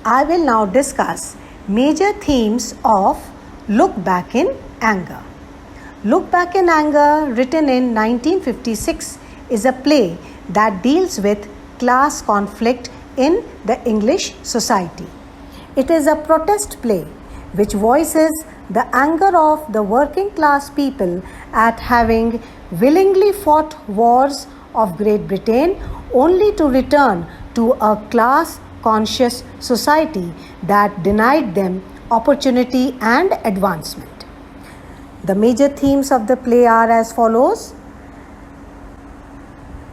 I will now discuss major themes of Look Back in Anger. Look Back in Anger, written in 1956, is a play that deals with class conflict in the English society. It is a protest play which voices the anger of the working class people at having willingly fought wars of Great Britain only to return to a class conscious society that denied them opportunity and advancement. The major themes of the play are as follows.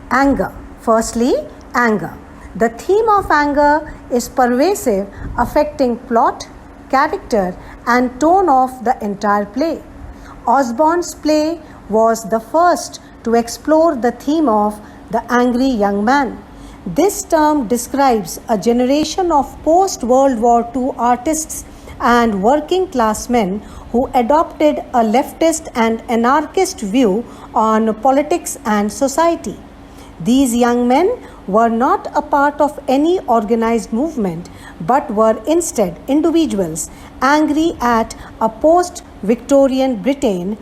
Anger. Firstly, anger. The theme of anger is pervasive, affecting plot, character, and tone of the entire play. Osborne's play was the first to explore the theme of the angry young man. This term describes a generation of post-World War II artists and working class men who adopted a leftist and anarchist view on politics and society. These young men were not a part of any organized movement but were instead individuals angry at a post-Victorian Britain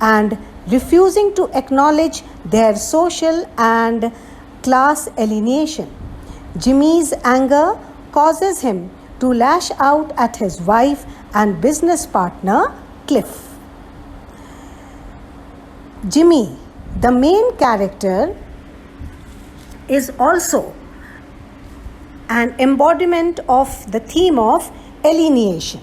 and refusing to acknowledge their social and class alienation. Jimmy's anger causes him to lash out at his wife and business partner, Cliff. Jimmy, the main character, is also an embodiment of the theme of alienation.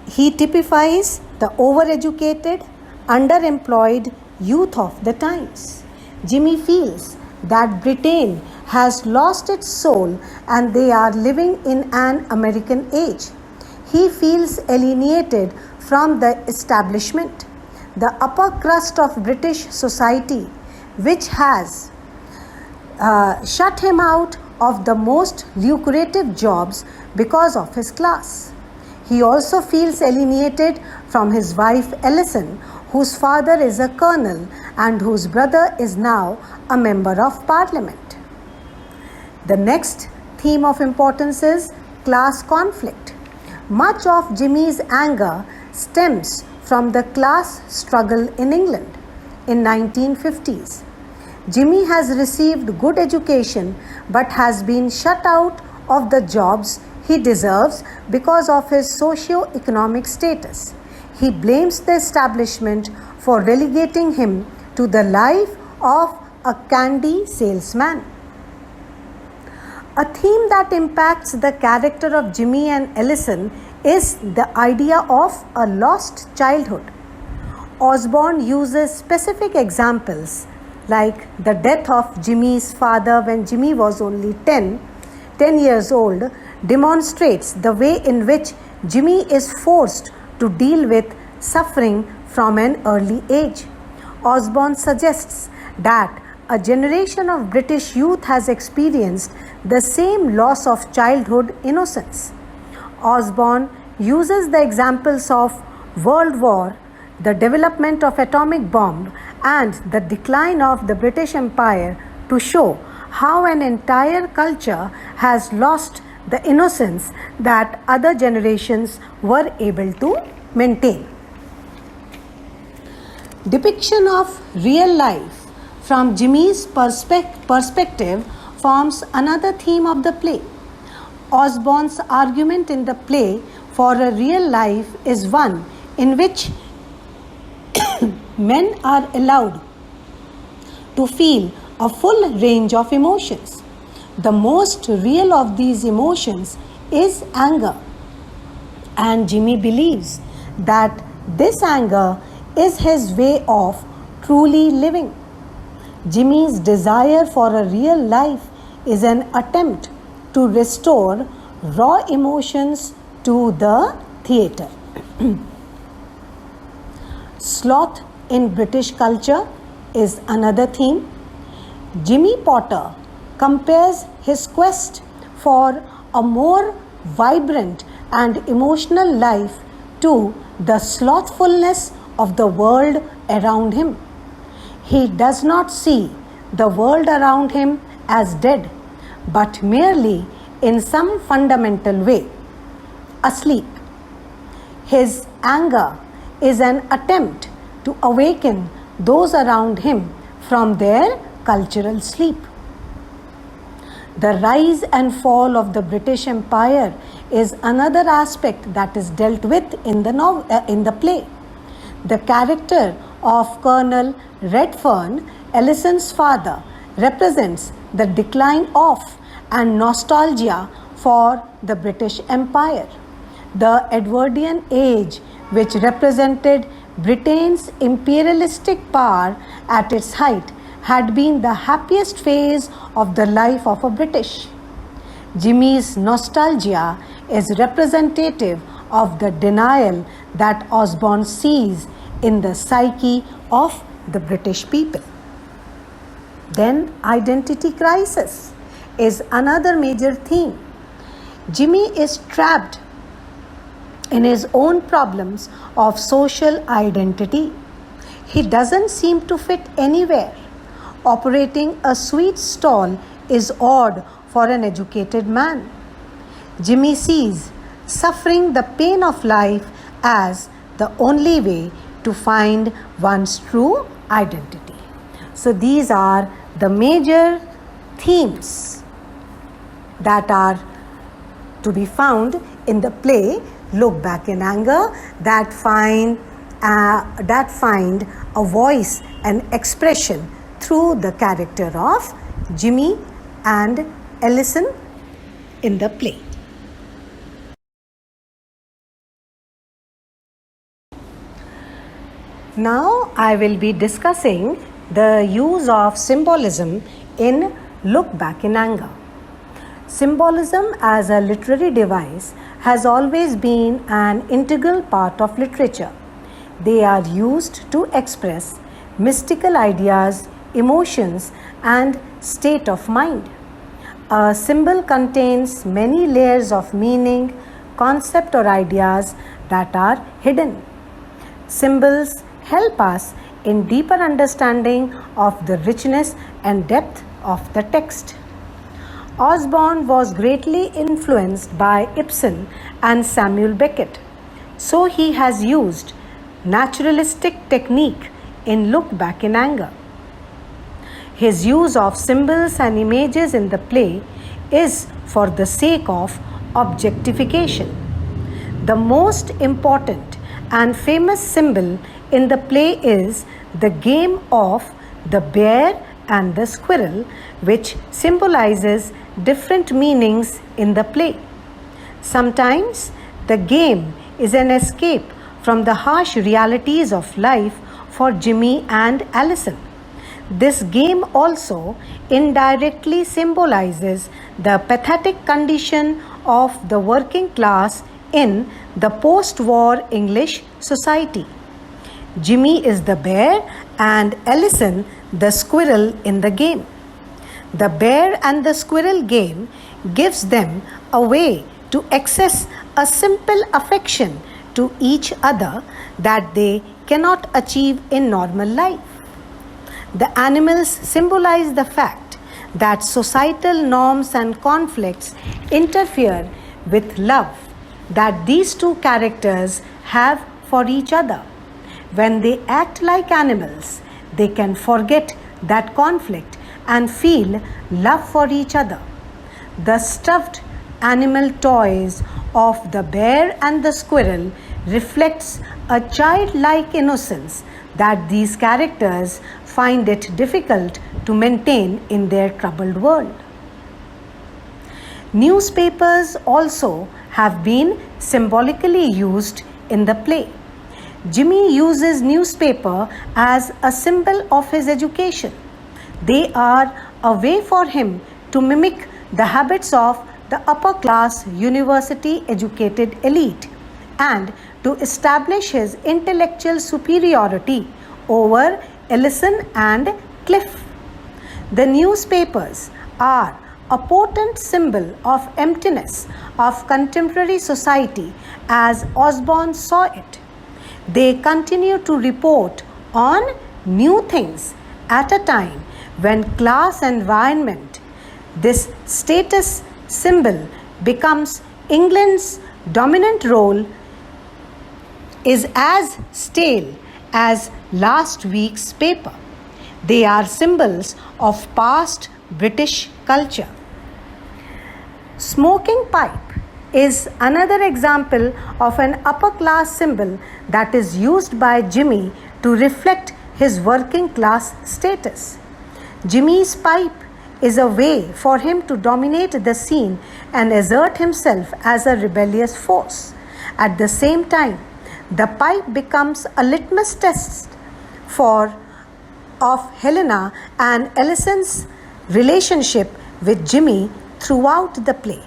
He typifies the overeducated, underemployed youth of the times. Jimmy feels that Britain has lost its soul and they are living in an American age. He feels alienated from the establishment, the upper crust of British society, which has shut him out of the most lucrative jobs because of his class. He also feels alienated from his wife Ellison, whose father is a colonel and whose brother is now a member of parliament. The next theme of importance is class conflict. Much of Jimmy's anger stems from the class struggle in England in 1950s. Jimmy has received good education but has been shut out of the jobs he deserves because of his socio-economic status. He blames the establishment for relegating him to the life of a candy salesman. A theme that impacts the character of Jimmy and Ellison is the idea of a lost childhood. Osborne uses specific examples like the death of Jimmy's father when Jimmy was only 10 years old, demonstrates the way in which Jimmy is forced to deal with suffering from an early age. Osborne suggests that a generation of British youth has experienced the same loss of childhood innocence. Osborne uses the examples of World War, the development of atomic bomb, and the decline of the British Empire to show how an entire culture has lost the innocence that other generations were able to maintain. Depiction of real life from Jimmy's perspective forms another theme of the play. Osborne's argument in the play for a real life is one in which men are allowed to feel a full range of emotions. The most real of these emotions is anger, and Jimmy believes that this anger is his way of truly living. Jimmy's desire for a real life is an attempt to restore raw emotions to the theatre. Sloth in British culture is another theme. Jimmy Potter compares his quest for a more vibrant and emotional life to the slothfulness of the world around him. He does not see the world around him as dead, but merely in some fundamental way, asleep. His anger is an attempt to awaken those around him from their cultural sleep. The rise and fall of the British Empire is another aspect that is dealt with in the play. The character of Colonel Redfern, Ellison's father, represents the decline of and nostalgia for the British Empire. The Edwardian age, which represented Britain's imperialistic power at its height, had been the happiest phase of the life of a British. Jimmy's nostalgia is representative of the denial that Osborne sees in the psyche of the British people. Then, identity crisis is another major theme. Jimmy is trapped in his own problems of social identity. He doesn't seem to fit anywhere. Operating a sweet stall is odd for an educated man. Jimmy sees suffering the pain of life as the only way to find one's true identity. So these are the major themes that are to be found in the play Look Back in Anger, that find a voice and expression through the character of Jimmy and Ellison in the play. Now I will be discussing the use of symbolism in Look Back in Anger. Symbolism as a literary device has always been an integral part of literature. They are used to express mystical ideas, emotions, and state of mind. A symbol contains many layers of meaning, concept, or ideas that are hidden. Symbols help us in deeper understanding of the richness and depth of the text. Osborne was greatly influenced by Ibsen and Samuel Beckett, so he has used naturalistic technique in Look Back in Anger. His use of symbols and images in the play is for the sake of objectification. The most important and famous symbol in the play is the game of the bear and the squirrel, which symbolizes different meanings in the play. Sometimes the game is an escape from the harsh realities of life for Jimmy and Allison. This game also indirectly symbolizes the pathetic condition of the working class in the post-war English society. Jimmy is the bear and Ellison the squirrel in the game. The bear and the squirrel game gives them a way to access a simple affection to each other that they cannot achieve in normal life. The animals symbolize the fact that societal norms and conflicts interfere with love that these two characters have for each other. When they act like animals, they can forget that conflict and feel love for each other. The stuffed animal toys of the bear and the squirrel reflects a childlike innocence that these characters find it difficult to maintain in their troubled world. Newspapers also have been symbolically used in the play. Jimmy uses newspaper as a symbol of his education. They are a way for him to mimic the habits of the upper class university educated elite and to establish his intellectual superiority over Ellison and Cliff. The newspapers are a potent symbol of emptiness of contemporary society as Osborne saw it. They continue to report on new things at a time when class environment, this status symbol becomes England's dominant role is as stale as last week's paper. They are symbols of past British culture. Smoking pipe is another example of an upper class symbol that is used by Jimmy to reflect his working class status. Jimmy's pipe is a way for him to dominate the scene and assert himself as a rebellious force. At the same time, the pipe becomes a litmus test of Helena and Allison's relationship with Jimmy throughout the play.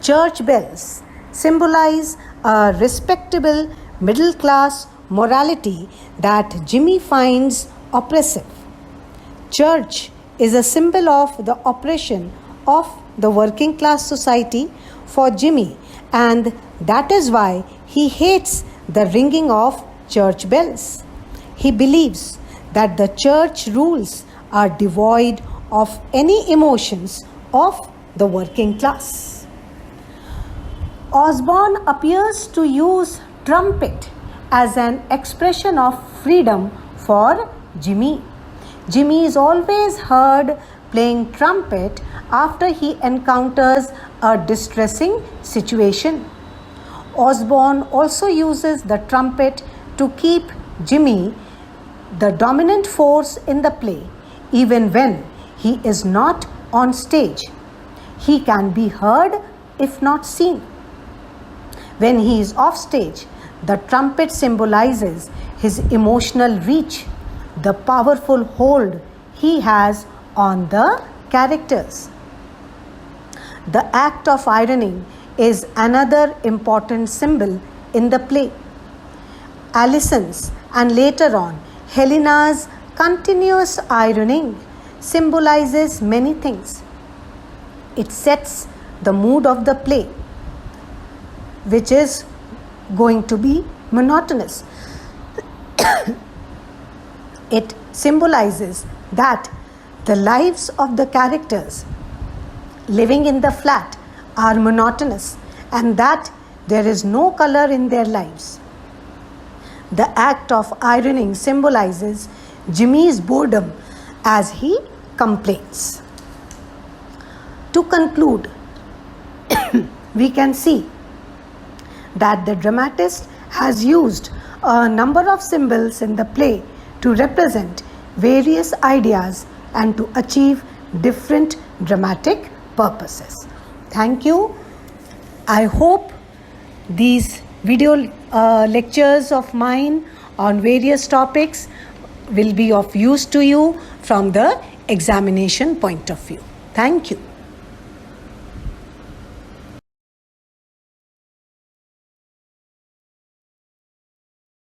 Church bells symbolize a respectable middle class morality that Jimmy finds oppressive. Church is a symbol of the oppression of the working class society for Jimmy, and that is why he hates the ringing of church bells. He believes that the church rules are devoid of any emotions of the working class. Osborne appears to use trumpet as an expression of freedom for Jimmy. Jimmy is always heard playing trumpet after he encounters a distressing situation. Osborne also uses the trumpet to keep Jimmy the dominant force in the play, even when he is not on stage. He can be heard if not seen. When he is off stage, the trumpet symbolizes his emotional reach, the powerful hold he has on the characters. The act of ironing is another important symbol in the play. Allison's and later on Helena's continuous ironing symbolizes many things. It sets the mood of the play, which is going to be monotonous. It symbolizes that the lives of the characters living in the flat are monotonous and that there is no color in their lives. The act of ironing symbolizes Jimmy's boredom as he complains. To conclude, we can see that the dramatist has used a number of symbols in the play to represent various ideas and to achieve different dramatic purposes. Thank you. I hope these video lectures of mine on various topics will be of use to you from the examination point of view. Thank you.